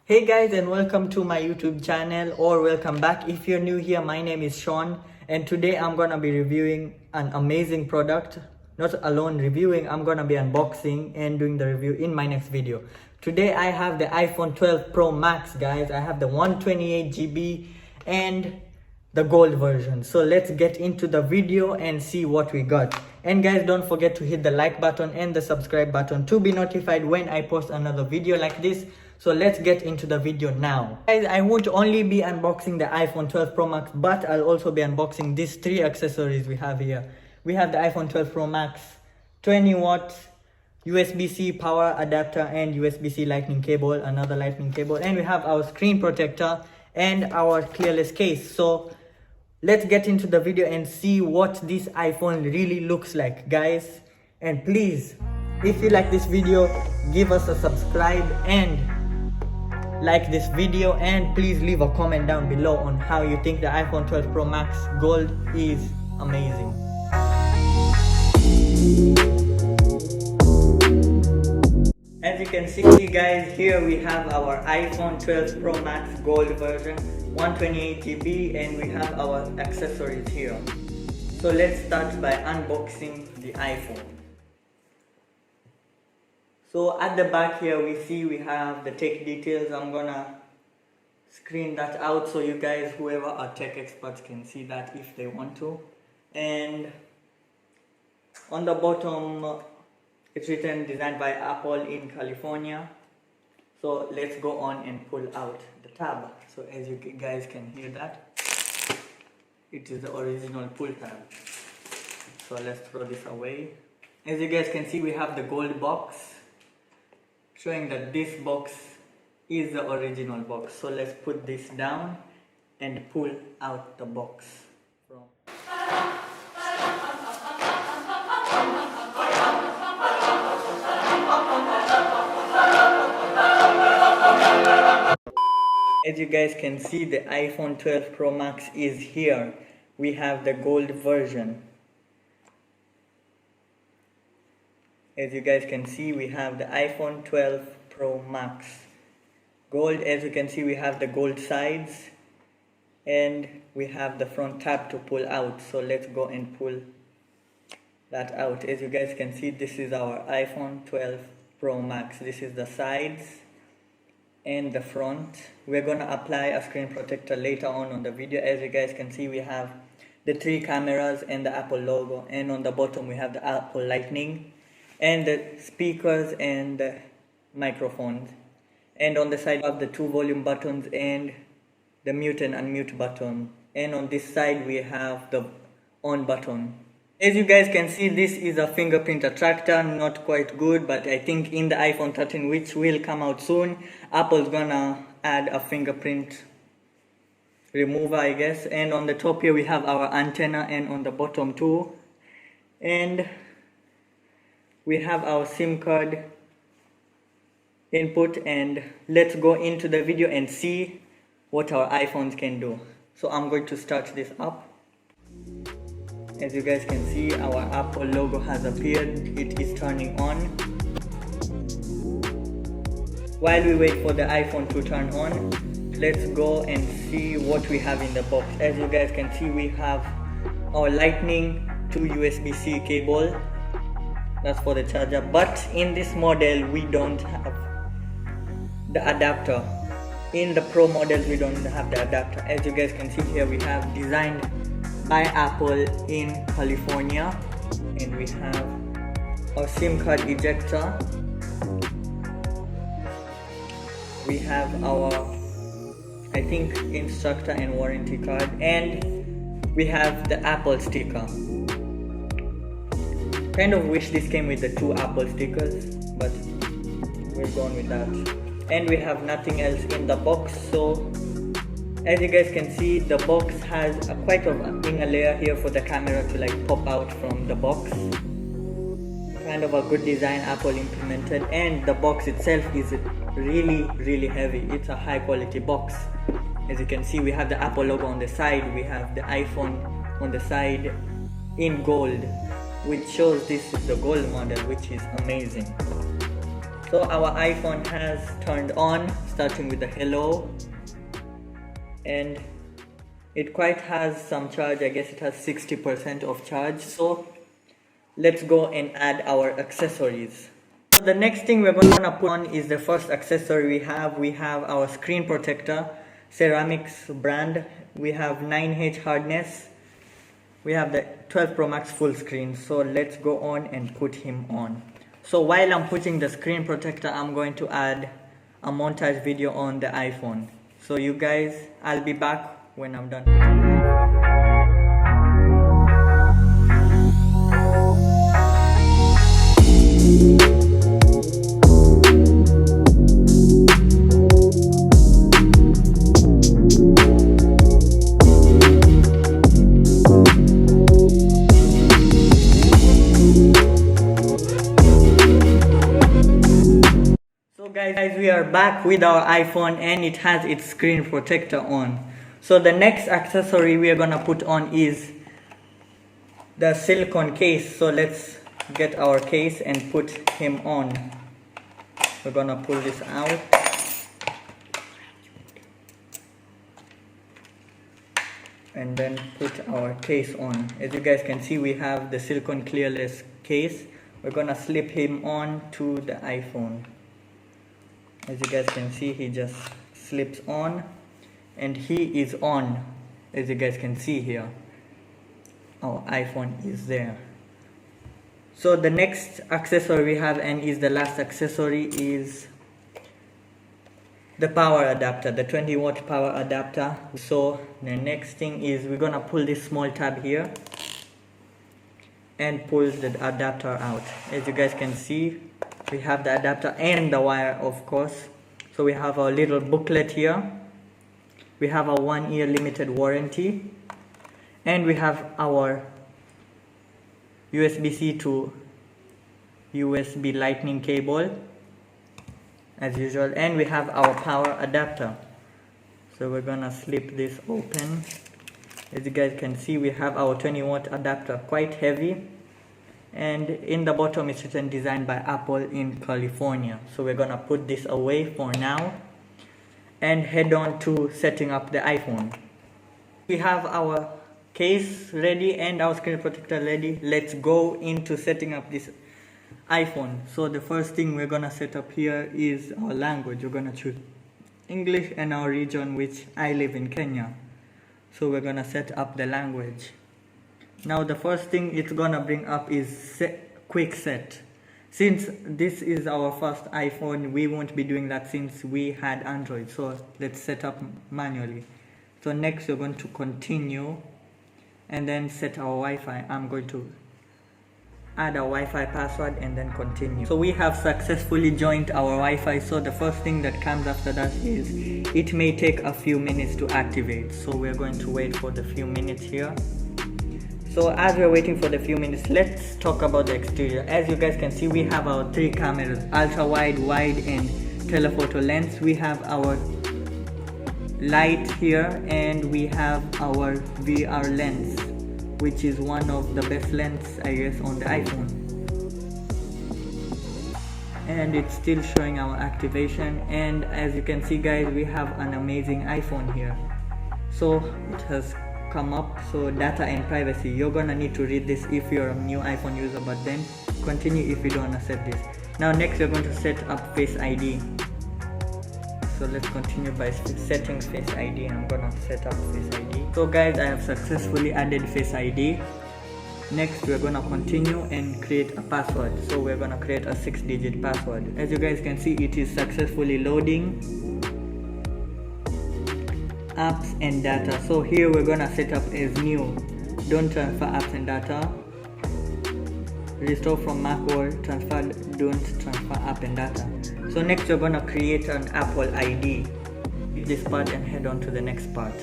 Hey guys, and welcome to my YouTube channel, or welcome back if you're new here. My name is Shaun, and today I'm gonna be reviewing an amazing product. Not alone reviewing, I'm gonna be unboxing and doing the review in my next video. Today I have the iPhone 12 Pro Max, guys. I have the 128GB and the gold version. So let's get into the video and see what we got. And guys, don't forget to hit the like button and the subscribe button to be notified when I post another video like this. So let's get into the video now. Guys, I won't only be unboxing the iPhone 12 Pro Max, but I'll also be unboxing these three accessories we have here. We have the iPhone 12 Pro Max 20 watts USB-C power adapter and USB-C lightning cable, another lightning cable, and we have our screen protector and our clearless case. So let's get into the video and see what this iPhone really looks like, guys. And please, if you like this video, give us a subscribe and like this video, and please leave a comment down below on how you think the iPhone 12 Pro Max Gold is amazing. As you can see, guys, here we have our iPhone 12 Pro Max Gold version, 128GB, and we have our accessories here. So let's start by unboxing the iPhone. So at the back here we have the tech details. I'm gonna screen that out so you guys, whoever are tech experts, can see that if they want to. And on the bottom it's written designed by Apple in California. So let's go on and pull out the tab. So as you guys can hear that, it is the original pull tab. So let's throw this away. As you guys can see, we have the gold box, showing that this box is the original box. So let's put this down and pull out the box from. As you guys can see, the iPhone 12 Pro Max is here. We have the gold version. As you guys can see, we have the iPhone 12 Pro Max Gold. As you can see, we have the gold sides and we have the front tab to pull out. So let's go and pull that out. As you guys can see, this is our iPhone 12 Pro Max. This is the sides and the front. We're gonna apply a screen protector later on the video. As you guys can see, we have the three cameras and the Apple logo, and on the bottom we have the Apple Lightning and the speakers and the microphones, and on the side of the two volume buttons and the mute and unmute button, and on this side we have the on button. As you guys can see, this is a fingerprint attractor, not quite good, but I think in the iPhone 13, which will come out soon, Apple's gonna add a fingerprint remover, I guess. And on the top here we have our antenna, and on the bottom too, and we have our SIM card input. And let's go into the video and see what our iPhones can do. So I'm going to start this up. As you guys can see, our Apple logo has appeared. It is turning on. While we wait for the iPhone to turn on, let's go and see what we have in the box. As you guys can see, we have our Lightning to USB-C cable. That's for the charger, but in this model we don't have the adapter. In the Pro models we don't have the adapter. As you guys can see here, we have designed by Apple in California, and we have our SIM card ejector. We have our, I think, instructor and warranty card, and we have the Apple sticker. Kind of wish this came with the two Apple stickers, but we're going with that. And we have nothing else in the box. So as you guys can see, the box has quite a layer here for the camera to like pop out from the box. Kind of a good design Apple implemented, and the box itself is really heavy. It's a high quality box. As you can see, we have the Apple logo on the side, we have the iPhone on the side in gold, which shows this is the gold model, which is amazing. So our iPhone has turned on, starting with the hello, and it quite has some charge. I guess it has 60% of charge. So let's go and add our accessories. So the next thing we're going to put on is the first accessory we have. We have our screen protector, ceramics brand. We have 9H hardness. We have the 12 Pro Max full screen. So let's go on and put him on. So while I'm putting the screen protector, I'm going to add a montage video on the iPhone. So you guys, I'll be back when I'm done. Guys, we are back with our iPhone and it has its screen protector on. So the next accessory we are gonna put on is the silicone case. So let's get our case and put him on. We're gonna pull this out. And then put our case on. As you guys can see, we have the silicone clearless case. We're gonna slip him on to the iPhone. As you guys can see, he just slips on and he is on. As you guys can see here, our iPhone is there. So the next accessory we have, and is the last accessory, is the power adapter, the 20-watt power adapter. So the next thing is we're gonna pull this small tab here and pull the adapter out. As you guys can see, we have the adapter and the wire, of course. So we have our little booklet here. We have a 1-year limited warranty. And we have our USB-C to USB lightning cable, as usual. And we have our power adapter. So we're gonna slip this open. As you guys can see, we have our 20-watt adapter, quite heavy. And in the bottom it's written designed by Apple in California. So we're gonna put this away for now and head on to setting up the iPhone. We have our case ready and our screen protector ready. Let's go into setting up this iPhone. So the first thing we're gonna set up here is our language. We're gonna choose English and our region, which I live in Kenya. So we're gonna set up the language. Now the first thing it's gonna bring up is quick set. Since this is our first iPhone, we won't be doing that since we had Android. So let's set up manually. So next we're going to continue and then set our Wi-Fi. I'm going to add a Wi-Fi password and then continue. So we have successfully joined our Wi-Fi. So the first thing that comes after that is it may take a few minutes to activate. So we're going to wait for the few minutes here. So as we're waiting for the few minutes, let's talk about the exterior. As you guys can see, we have our 3 cameras, ultra wide, wide and telephoto lens. We have our light here and we have our VR lens, which is one of the best lenses, I guess, on the iPhone. And it's still showing our activation. And as you can see, guys, we have an amazing iPhone here. So it has come up. So data and privacy, you're gonna need to read this if you're a new iPhone user, but then continue if you don't want to set this. Now next we're going to set up Face ID. So let's continue by setting Face ID. I'm gonna set up Face ID. So guys, I have successfully added Face ID. Next we're gonna continue and create a password. So we're gonna create a 6-digit password. As you guys can see, it is successfully loading apps and data. So here we're gonna set up as new, don't transfer apps and data, restore from Mac world, transfer, don't transfer app and data. So next we're gonna create an Apple ID. This part and head on to the next part.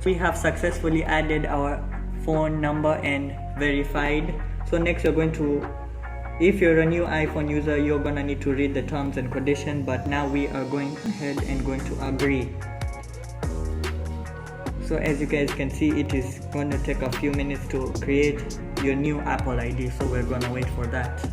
We have successfully added our phone number and verified. So next we're going to, if you're a new iPhone user, you're gonna need to read the terms and conditions, but now we are going ahead and going to agree. So as you guys can see, it is going to take a few minutes to create your new Apple ID, so we're gonna wait for that.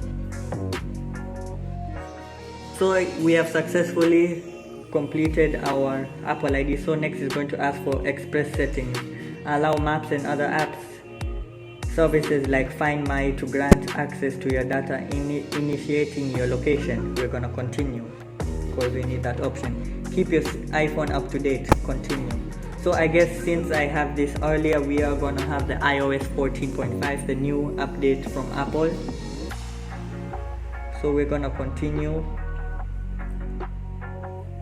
So we have successfully completed our Apple ID. So next is going to ask for express settings. Allow maps and other apps services like Find My to grant access to your data, initiating your location. We're gonna continue because we need that option. Keep your iPhone up to date. Continue. So I guess since I have this earlier, we are gonna have the iOS 14.5, the new update from Apple. So we're gonna continue.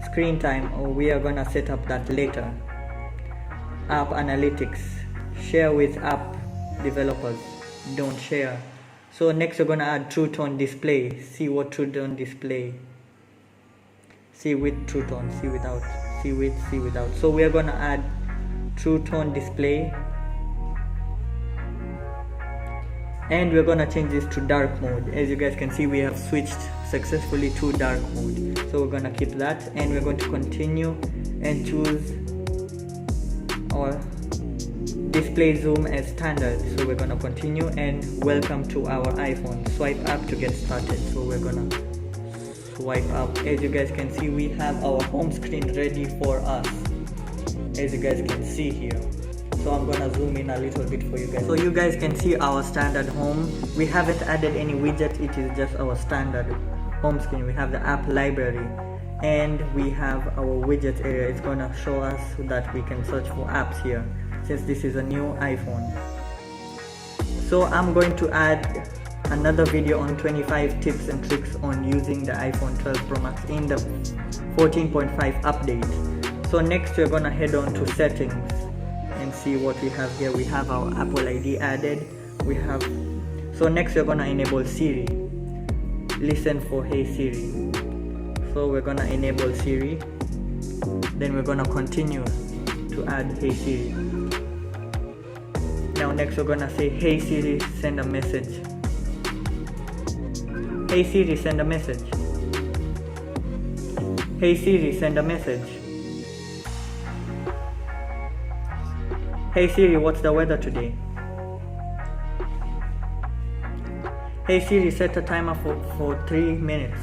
Screen time, we are gonna set up that later. App analytics, share with app developers, don't share. So next we're gonna add True Tone display. See what True Tone display. See with True Tone, see without, see with, see without. So we are gonna add True Tone display, and we're gonna change this to dark mode. As you guys can see, we have switched successfully to dark mode. So we're gonna keep that, and we're going to continue and choose our display zoom as standard. So we're gonna continue and welcome to our iPhone. Swipe up to get started. So we're gonna swipe up. As you guys can see, we have our home screen ready for us, as you guys can see here. So I'm gonna zoom in a little bit for you guys. So you guys can see our standard home. We haven't added any widget, it is just our standard home screen. We have the app library and we have our widget area. It's gonna show us so that we can search for apps here, since this is a new iPhone. So I'm going to add another video on 25 tips and tricks on using the iPhone 12 Pro Max in the 14.5 update. So next we're gonna head on to settings and see what we have here. We have our Apple ID added. So next we're gonna enable Siri. Listen for Hey Siri. So we're gonna enable Siri. Then we're gonna continue to add Hey Siri. Now next we're gonna say Hey Siri, send a message. Hey Siri, send a message. Hey Siri, send a message. Hey Siri, what's the weather today? Hey Siri, set a timer for 3 minutes.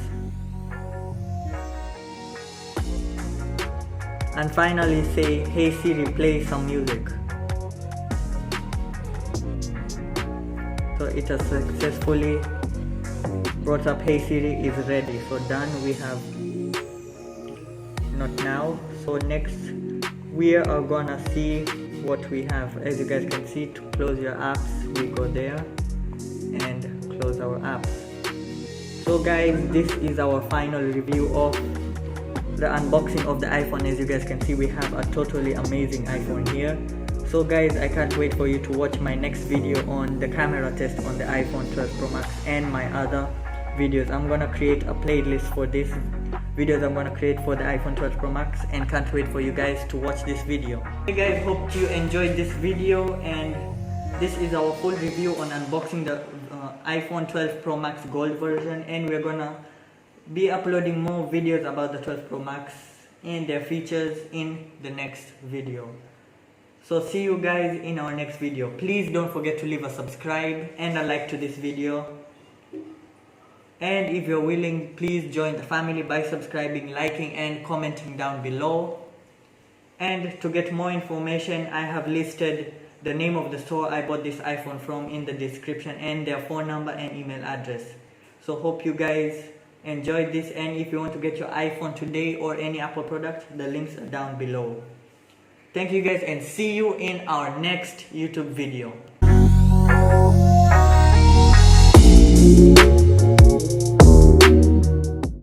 And finally say, Hey Siri, play some music. So it has successfully brought up Hey Siri is ready. So done, we have not now. So next we are gonna see what we have. As you guys can see, to close your apps, we go there and close our apps. So guys, this is our final review of the unboxing of the iPhone. As you guys can see, we have a totally amazing iPhone here. So guys, I can't wait for you to watch my next video on the camera test on the iPhone 12 Pro Max and my other videos. I'm gonna create a playlist for these videos I'm gonna create for the iPhone 12 Pro Max, and can't wait for you guys to watch this video. Hey guys, hope you enjoyed this video, and this is our full review on unboxing the iPhone 12 Pro Max Gold version, and we're gonna be uploading more videos about the 12 Pro Max and their features in the next video. So see you guys in our next video. Please don't forget to leave a subscribe and a like to this video. And if you're willing, please join the family by subscribing, liking and commenting down below. And to get more information, I have listed the name of the store I bought this iPhone from in the description, and their phone number and email address. So hope you guys enjoyed this, and if you want to get your iPhone today or any Apple product, the links are down below. Thank you guys, and see you in our next YouTube video.